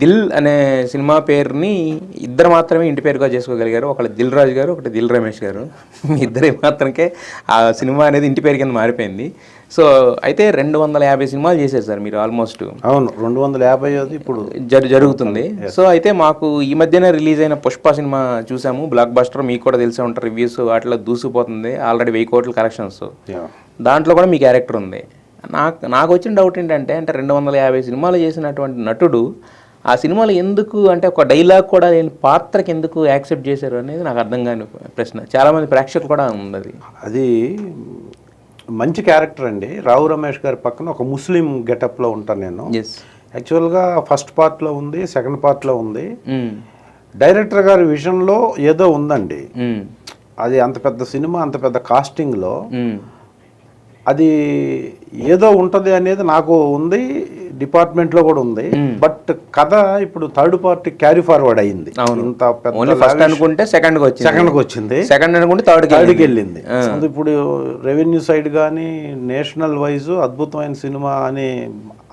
దిల్ అనే సినిమా పేరుని ఇద్దరు మాత్రమే ఇంటి పేరుగా చేసుకోగలిగారు. ఒకళ్ళు దిల్ రాజు గారు, ఒకటి దిల్ రమేష్ గారు. మీ ఇద్దరి మాత్రమే ఆ సినిమా అనేది ఇంటి పేరు కింద మారిపోయింది. సో అయితే 250 సినిమాలు చేశారు సార్ మీరు ఆల్మోస్ట్. అవును, 250 ఇప్పుడు జరుగుతుంది. సో అయితే మాకు ఈ మధ్యన రిలీజ్ అయిన పుష్ప సినిమా చూసాము, బ్లాక్ బస్టర్. మీకు కూడా తెలిసే ఉంటారు, రివ్యూస్ వాటిలో దూసిపోతుంది, ఆల్రెడీ 1000 కోట్ల కలెక్షన్స్. దాంట్లో కూడా మీ క్యారెక్టర్ ఉంది. నాకు వచ్చిన డౌట్ ఏంటంటే, 250 సినిమాలు చేసినటువంటి నటుడు ఆ సినిమాలో ఎందుకు అంటే ఒక డైలాగ్ కూడా లేని పాత్రకి ఎందుకు యాక్సెప్ట్ చేశారు అనేది నాకు అర్థం కాని ప్రశ్న. చాలామంది ప్రేక్షకులు కూడా ఉంది. అది మంచి క్యారెక్టర్ అండి. రావు రమేష్ గారి పక్కన ఒక ముస్లిం గెటప్లో ఉంటాను నేను. యాక్చువల్గా ఫస్ట్ పార్ట్లో ఉంది, సెకండ్ పార్ట్లో ఉంది. డైరెక్టర్ గారి విజన్లో ఏదో ఉందండి. అది అంత పెద్ద సినిమా, అంత పెద్ద కాస్టింగ్లో అది ఏదో ఉంటుంది అనేది నాకు ఉంది, డిపార్ట్మెంట్లో కూడా ఉంది. బట్ కథ ఇప్పుడు థర్డ్ పార్టీ క్యారీ ఫార్వర్డ్ అయింది. ఇంత ఫస్ట్ అనుకుంటే సెకండ్కి వచ్చింది, సెకండ్ అనుకుంటే థర్డ్కి వెళ్ళింది. ఇప్పుడు రెవెన్యూ సైడ్ కానీ నేషనల్ వైజ్ అద్భుతమైన సినిమా అని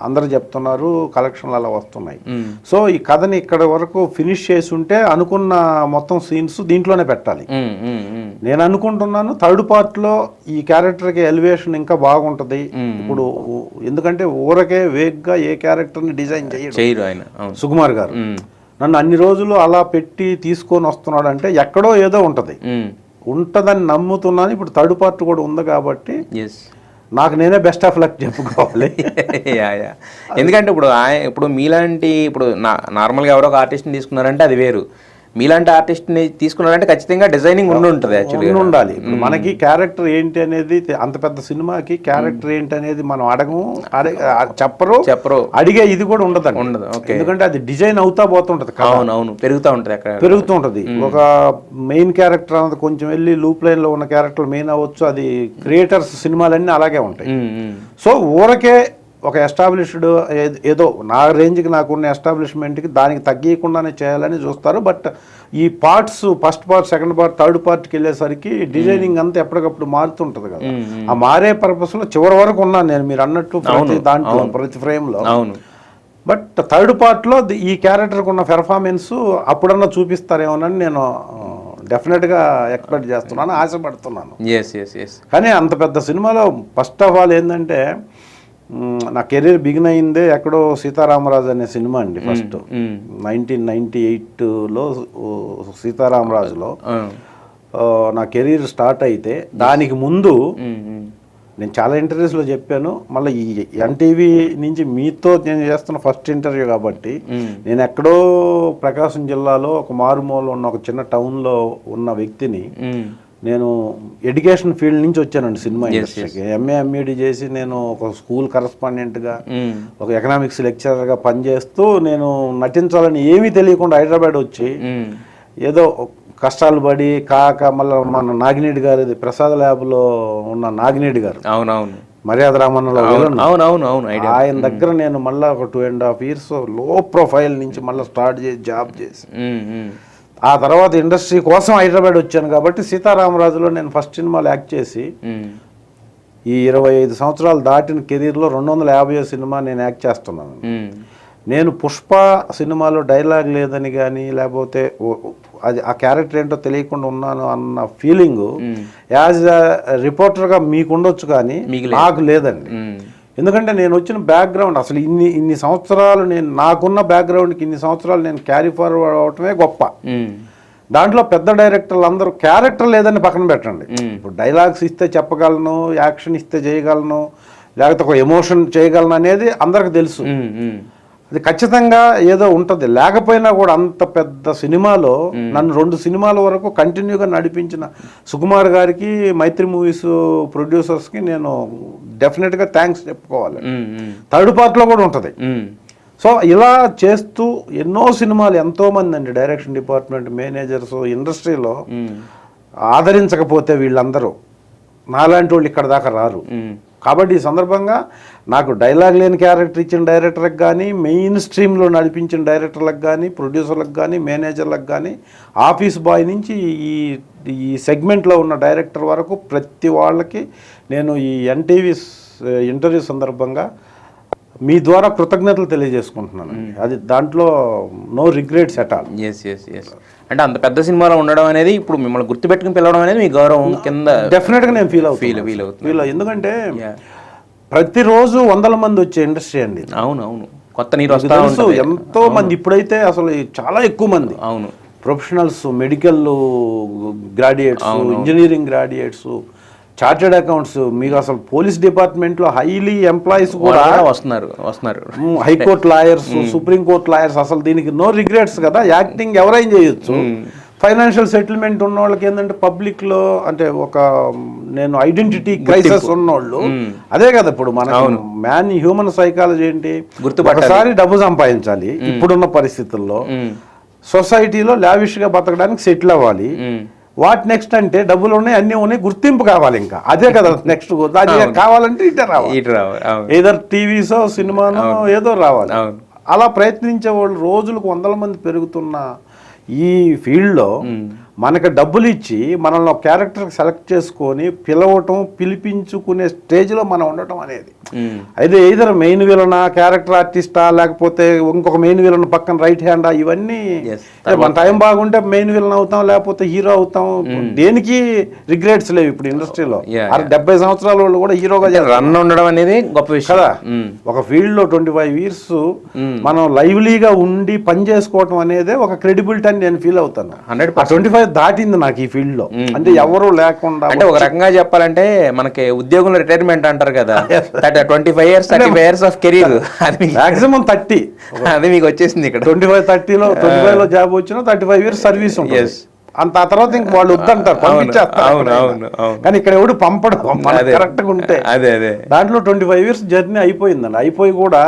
అందరు చెప్తున్నారు, కలెక్షన్లు అలా వస్తున్నాయి. సో ఈ కథని ఇక్కడ వరకు ఫినిష్ చేసి ఉంటే అనుకున్న మొత్తం సీన్స్ దీంట్లోనే పెట్టాలి. నేను అనుకుంటున్నాను థర్డ్ పార్ట్లో ఈ క్యారెక్టర్కి ఎలివేషన్ ఇంకా బాగుంటుంది. ఇప్పుడు ఎందుకంటే ఊరకే వేగ్గా ఏ క్యారెక్టర్ని డిజైన్ చేయరు ఆయన సుకుమార్ గారు. నన్ను అన్ని రోజులు అలా పెట్టి తీసుకొని వస్తున్నాడు అంటే ఎక్కడో ఏదో ఉంటుందని నమ్ముతున్నాను. ఇప్పుడు థర్డ్ పార్ట్ కూడా ఉంది కాబట్టి నాకు నేనే బెస్ట్ ఆఫ్ లక్ చెప్పుకోవాలి. ఎందుకంటే ఇప్పుడు మీలాంటి నార్మల్గా ఎవరో ఒక ఆర్టిస్ట్ని తీసుకున్నారంటే అది వేరు. మీలాంటి ఆర్టిస్ట్ని తీసుకున్నారంటే ఖచ్చితంగా డిజైనింగ్ ఉంటుంది. యాక్చువల్లీ ఉండాలి. ఇప్పుడు మనకి క్యారెక్టర్ ఏంటి అనేది, అంత పెద్ద సినిమాకి క్యారెక్టర్ ఏంటి అనేది మనం చెప్పరు అడిగే ఇది కూడా ఉండదు. ఎందుకంటే అది డిజైన్ అవుతా పోతుంటది. అవును, పెరుగుతూ ఉంటది. ఒక మెయిన్ క్యారెక్టర్ అన్నది కొంచెం వెళ్ళి లూప్ లైన్ లో ఉన్న క్యారెక్టర్ మెయిన్ అవ్వచ్చు. అది క్రియేటర్స్ సినిమాలన్నీ అలాగే ఉంటాయి. సో ఊరకే ఒక ఎస్టాబ్లిష్డ్ ఏదో నా రేంజ్కి నాకున్న ఎస్టాబ్లిష్మెంట్కి దానికి తగ్గకుండానే చేయాలని చూస్తారు. బట్ ఈ parts first part, second part, third పార్ట్కి వెళ్ళేసరికి డిజైనింగ్ అంతా ఎప్పటికప్పుడు మారుతుంటుంది కదా. ఆ మారే పర్పస్లో చివరి వరకు ఉన్నాను నేను, మీరు అన్నట్టు దాంట్లో ప్రతి ఫ్రేమ్లో. బట్ థర్డ్ పార్ట్లో ఈ క్యారెక్టర్కి ఉన్న పెర్ఫార్మెన్స్ అప్పుడన్నా చూపిస్తారేమోనని నేను డెఫినెట్గా ఎక్స్పెక్ట్ చేస్తున్నాను, ఆశపడుతున్నాను. కానీ అంత పెద్ద సినిమాలో ఫస్ట్ ఆఫ్ ఆల్ ఏంటంటే, నా కెరీర్ బిగిన్ అయిందే ఎక్కడో సీతారామరాజు అనే సినిమా అండి. ఫస్ట్ 1998లో సీతారామరాజులో నా కెరీర్ స్టార్ట్ అయితే, దానికి ముందు నేను చాలా ఇంటర్వ్యూస్లో చెప్పాను. మళ్ళీ ఈ ఎన్టీవీ నుంచి మీతో నేను చేస్తున్న ఫస్ట్ ఇంటర్వ్యూ కాబట్టి, నేను ఎక్కడో ప్రకాశం జిల్లాలో ఒక మారుమూల ఉన్న ఒక చిన్న టౌన్లో ఉన్న వ్యక్తిని, నేను ఎడ్యుకేషన్ ఫీల్డ్ నుంచి వచ్చానండి సినిమా ఇండస్ట్రీకి. ఎంఏ చేసి నేను ఒక స్కూల్ కరస్పాండెంట్గా, ఒక ఎకనామిక్స్ లెక్చరర్గా పనిచేస్తూ నేను నటించాలని ఏమీ తెలియకుండా హైదరాబాద్ వచ్చి ఏదో కష్టాలు పడి మళ్ళీ మన నాగినేడి గారు, ప్రసాద్ ల్యాబ్లో ఉన్న నాగినేడి గారు, మర్యాద రామన్నలో ఆయన దగ్గర నేను మళ్ళీ ఒక 2.5 years లో ప్రొఫైల్ నుంచి మళ్ళీ స్టార్ట్ చేసి జాబ్ చేసి, ఆ తర్వాత ఇండస్ట్రీ కోసం హైదరాబాద్ వచ్చాను. కాబట్టి సీతారామరాజులో నేను ఫస్ట్ సినిమాలు యాక్ట్ చేసి ఈ 25 సంవత్సరాలు దాటిన కెరీర్లో 250 సినిమా నేను యాక్ట్ చేస్తున్నాను. నేను పుష్ప సినిమాలో డైలాగ్ లేదని కానీ, లేకపోతే అది ఆ క్యారెక్టర్ ఏంటో తెలియకుండా ఉన్నాను అన్న ఫీలింగ్ యాజ్ అ రిపోర్టర్గా మీకు ఉండొచ్చు, కానీ నాకు లేదండి. ఎందుకంటే నేను వచ్చిన బ్యాక్గ్రౌండ్ అసలు ఇన్ని సంవత్సరాలు నాకున్న బ్యాక్గ్రౌండ్కి ఇన్ని సంవత్సరాలు నేను క్యారీ ఫార్వర్డ్ అవటమే గొప్ప. దాంట్లో పెద్ద డైరెక్టర్లు అందరూ క్యారెక్టర్ లేదని పక్కన పెట్టండి. ఇప్పుడు డైలాగ్స్ ఇస్తే చెప్పగలను, యాక్షన్ ఇస్తే చేయగలను, లేకపోతే ఒక ఎమోషన్ చేయగలను అనేది అందరికి తెలుసు. అది ఖచ్చితంగా ఏదో ఉంటుంది. లేకపోయినా కూడా అంత పెద్ద సినిమాలో నన్ను 2 సినిమాల వరకు కంటిన్యూగా నడిపించిన సుకుమార్ గారికి, మైత్రి మూవీస్ ప్రొడ్యూసర్స్కి నేను డెఫినెట్గా థ్యాంక్స్ చెప్పుకోవాలి. థర్డ్ పార్ట్లో కూడా ఉంటుంది. సో ఇలా చేస్తూ ఎన్నో సినిమాలు, ఎంతోమంది అండి డైరెక్షన్ డిపార్ట్మెంట్ మేనేజర్స్ ఇండస్ట్రీలో ఆదరించకపోతే వీళ్ళందరూ నాలాంటి వాళ్ళు ఇక్కడ దాకా రారు. కాబట్టి ఈ సందర్భంగా నాకు డైలాగ్ లేని క్యారెక్టర్ ఇచ్చిన డైరెక్టర్లకు కానీ, మెయిన్ స్ట్రీమ్లో నడిపించిన డైరెక్టర్లకు కానీ, ప్రొడ్యూసర్లకు కానీ, మేనేజర్లకు కానీ, ఆఫీస్ బాయ్ నుంచి ఈ సెగ్మెంట్లో ఉన్న డైరెక్టర్ వరకు ప్రతి వాళ్ళకి నేను ఈ ఎన్టీవీ ఇంటర్వ్యూ సందర్భంగా మీ ద్వారా కృతజ్ఞతలు తెలియజేసుకుంటున్నానండి. అది దాంట్లో no regrets at all. Yes yes yes అంటే అంత పెద్ద సినిమాలో ఉండడం అనేది ఇప్పుడు మిమ్మల్ని గుర్తుపెట్టుకుని పిలవడం అనేది మీ గౌరవం కింద డెఫినెట్గా నేను ఫీల్ అవుతుంది. ఎందుకంటే ప్రతిరోజు వందల మంది వచ్చే ఇండస్ట్రీ అండి. అవును అవును, కొత్త నీరు తెలుసు ఎంతో మంది. ఇప్పుడైతే అసలు చాలా ఎక్కువ మంది అవును professionals, medical graduates, engineering graduates, chartered accounts, మీకు అసలు పోలీస్ డిపార్ట్మెంట్లో హైలీ ఎంప్లాయీస్ కూడా వస్తున్నారు. High court lawyers, supreme court lawyers. అసలు దీనికి నో రిగ్రెట్స్ కదా. యాక్టింగ్ ఎవరైనా చేయొచ్చు. ఫైనాన్షియల్ సెటిల్మెంట్ ఉన్న వాళ్ళకి ఏంటంటే పబ్లిక్లో అంటే ఒక నేను ఐడెంటిటీ క్రైసిస్ ఉన్నోళ్ళు అదే కదా. ఇప్పుడు మన మ్యాన్ హ్యూమన్ సైకాలజీ ఏంటి, ఒకసారి డబ్బు సంపాదించాలి. ఇప్పుడున్న పరిస్థితుల్లో సొసైటీలో లావిష్గా బతకడానికి సెటిల్ అవ్వాలి. వాట్ నెక్స్ట్ అంటే డబ్బులు ఉన్నాయి, అన్నీ ఉన్నాయి, గుర్తింపు కావాలి. ఇంకా అదే కదా నెక్స్ట్. అది కావాలంటే ఇటే రావాలి, ఏదర్ టీవీసో సినిమానో ఏదో రావాలి. అలా ప్రయత్నించే వాళ్ళు రోజులకు వందల మంది పెరుగుతున్న ఈ ఫీల్డ్లో మనకు డబ్బులు ఇచ్చి మనల్ని ఒక క్యారెక్టర్ సెలెక్ట్ చేసుకొని పిలవటం, పిలిపించుకునే స్టేజ్లో మనం ఉండటం అనేది అయితే ఇద్దరు మెయిన్ విలనా, క్యారెక్టర్ ఆర్టిస్టా, లేకపోతే ఇంకొక మెయిన్ విలన్ పక్కన రైట్ హ్యాండా, ఇవన్నీ మన టైం బాగుంటే మెయిన్ విలన్ అవుతాం, లేకపోతే హీరో అవుతాం. దేనికి రిగ్రెట్స్ లేవు ఇప్పుడు ఇండస్ట్రీలో. 70 సంవత్సరాల వాళ్ళు కూడా హీరోగా రన్ ఉండడం అనేది గొప్ప విషయం కదా. ఒక ఫీల్డ్ లో 25 years మనం లైవ్లీగా ఉండి పని చేసుకోవటం అనేది ఒక క్రెడిబిలిటీ అని నేను ఫీల్ అవుతాను. 25 దాటింది నాకు ఈ ఫీల్డ్ లో. అంటే ఎవరు లేకుండా, అంటే ఒక రకంగా చెప్పాలంటే మనకి ఉద్యోగంలో రిటైర్మెంట్ అంటారు కదా, 25 years 35 years of career, maximum 30 అది మీకు వచ్చేసింది ఇక్కడ. 25-30లో 25లో జాబ్ వచ్చినా 35 years సర్వీస్ ఉంటుంది. అంత ఆ తర్వాత ఇంక వాళ్ళు వద్దంటారు, పంపించేస్తారు. కానీ ఇక్కడ ఎవడు పంపడం కరెక్ట్ గా ఉంటే దాంట్లో 25 years జర్నీ అయిపోయిందండి. అయిపోయి కూడా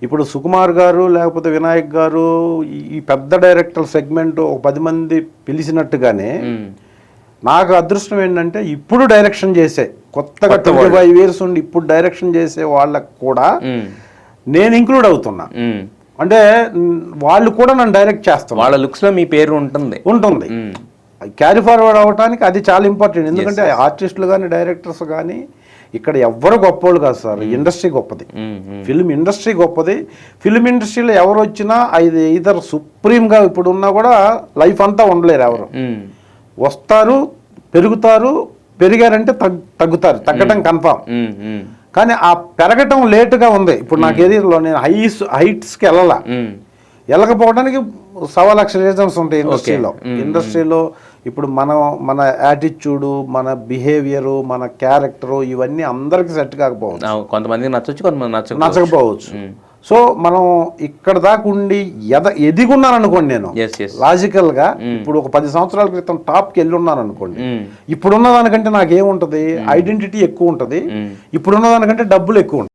ఇప్పుడు సుకుమార్ గారు లేకపోతే వినాయక్ గారు ఈ పెద్ద డైరెక్టర్ సెగ్మెంట్ ఒక 10 మంది పిలిచినట్టుగానే నాకు అదృష్టం ఏంటంటే ఇప్పుడు డైరెక్షన్ చేసే కొత్తగా 25 years ఉండి ఇప్పుడు డైరెక్షన్ చేసే వాళ్ళకు కూడా నేను ఇంక్లూడ్ అవుతున్నా. అంటే వాళ్ళు కూడా నన్ను డైరెక్ట్ చేస్తాను. వాళ్ళ లుక్స్ లో మీ పేరు ఉంటుంది. క్యారీ ఫార్వర్డ్ అవ్వడానికి అది చాలా ఇంపార్టెంట్. ఎందుకంటే ఆర్టిస్టులు కానీ డైరెక్టర్స్ కానీ ఇక్కడ ఎవ్వరు గొప్పోళ్ళు కాదు సార్. ఇండస్ట్రీ గొప్పది, ఫిల్మ్ ఇండస్ట్రీ గొప్పది. ఫిల్మ్ ఇండస్ట్రీలో ఎవరు వచ్చినా అది ఇద్దరు సుప్రీంగా ఇప్పుడు ఉన్నా కూడా లైఫ్ అంతా ఉండలేరు. ఎవరు వస్తారు, పెరుగుతారు, పెరిగారంటే తగ్గుతారు, తగ్గడం కన్ఫామ్. కానీ ఆ పెరగటం లేటుగా ఉంది. ఇప్పుడు నా కెరీర్లో నేను హైట్స్కి వెళ్ళకపోవడానికి 1.25 లక్ష రీజన్స్ ఉంటాయి ఇండస్ట్రీలో. ఇప్పుడు మన యాటిట్యూడు, మన బిహేవియరు, మన క్యారెక్టరు ఇవన్నీ అందరికి సెట్ కాకపోవచ్చు. కొంతమందికి నచ్చవచ్చు, కొంతమంది నచ్చకపోవచ్చు. సో మనం ఇక్కడ దాకా ఉండి ఎదిగున్నాను అనుకోండి. నేను లాజికల్ గా ఇప్పుడు ఒక 10 సంవత్సరాల క్రితం టాప్కి వెళ్ళి ఉన్నాను అనుకోండి. ఇప్పుడున్న దానికంటే నాకేముంటది, ఐడెంటిటీ ఎక్కువ ఉంటది. ఇప్పుడున్న దానికంటే డబ్బులు ఎక్కువ ఉంటుంది.